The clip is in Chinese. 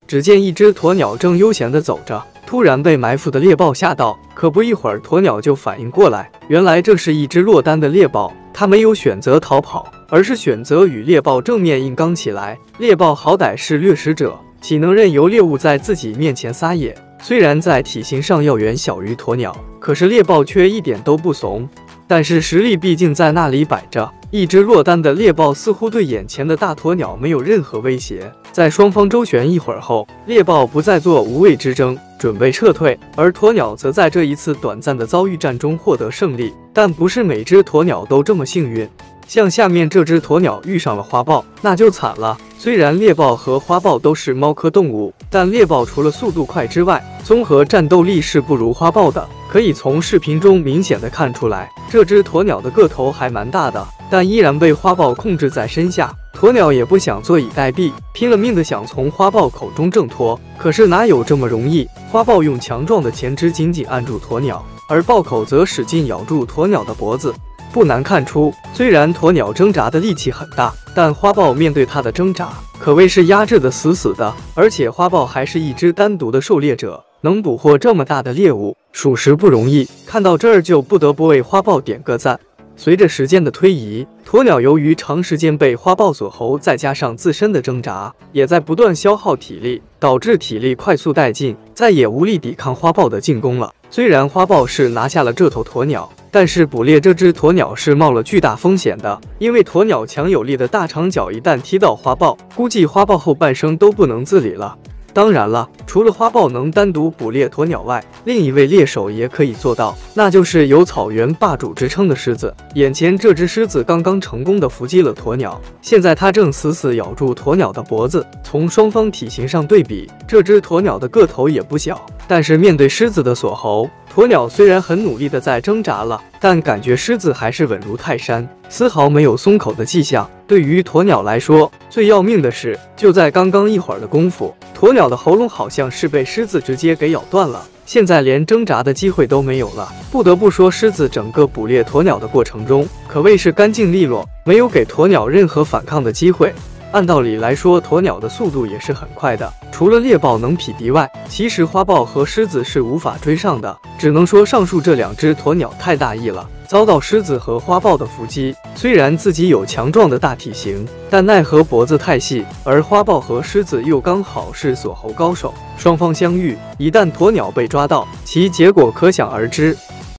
只见一只鸵鸟正悠闲地走着，突然被埋伏的猎豹吓到，可不一会儿，鸵鸟就反应过来，原来这是一只落单的猎豹。它没有选择逃跑，而是选择与猎豹正面硬刚起来。猎豹好歹是掠食者，岂能任由猎物在自己面前撒野？虽然在体型上要远小于鸵鸟，可是猎豹却一点都不怂。但是实力毕竟在那里摆着，一只落单的猎豹似乎对眼前的大鸵鸟没有任何威胁。在双方周旋一会儿后，猎豹不再做无谓之争，准备撤退，而鸵鸟则在这一次短暂的遭遇战中获得胜利。但不是每只鸵鸟都这么幸运，像下面这只鸵鸟遇上了花豹，那就惨了。虽然猎豹和花豹都是猫科动物，但猎豹除了速度快之外，综合战斗力是不如花豹的。可以从视频中明显的看出来，这只鸵鸟的个头还蛮大的，但依然被花豹控制在身下。鸵鸟也不想坐以待毙，拼了命的想从花豹口中挣脱，可是哪有这么容易？花豹用强壮的前肢紧紧按住鸵鸟，而豹口则使劲咬住鸵鸟的脖子。不难看出，虽然鸵鸟挣扎的力气很大，但花豹面对它的挣扎可谓是压制的死死的。而且花豹还是一只单独的狩猎者，能捕获这么大的猎物，属实不容易。看到这儿就不得不为花豹点个赞。随着时间的推移，鸵鸟由于长时间被花豹锁喉，再加上自身的挣扎，也在不断消耗体力，导致体力快速殆尽，再也无力抵抗花豹的进攻了。虽然花豹是拿下了这头鸵鸟，但是捕猎这只鸵鸟是冒了巨大风险的，因为鸵鸟强有力的大长脚一旦踢到花豹，估计花豹后半生都不能自理了。当然了，除了花豹能单独捕猎鸵鸟外，另一位猎手也可以做到，那就是有草原霸主之称的狮子。眼前这只狮子刚刚成功的伏击了鸵鸟，现在它正死死咬住鸵鸟的脖子。从双方体型上对比，这只鸵鸟的个头也不小，但是面对狮子的锁喉，鸵鸟虽然很努力的在挣扎了，但感觉狮子还是稳如泰山，丝毫没有松口的迹象。对于鸵鸟来说，最要命的是，就在刚刚一会儿的功夫，鸵鸟的喉咙好像是被狮子直接给咬断了，现在连挣扎的机会都没有了。不得不说，狮子整个捕猎鸵鸟的过程中可谓是干净利落，没有给鸵鸟任何反抗的机会。按道理来说，鸵鸟的速度也是很快的，除了猎豹能匹敌外，其实花豹和狮子是无法追上的。只能说上述这两只鸵鸟太大意了，遭到狮子和花豹的伏击。虽然自己有强壮的大体型，但奈何脖子太细，而花豹和狮子又刚好是锁喉高手，双方相遇，一旦鸵鸟被抓到，其结果可想而知。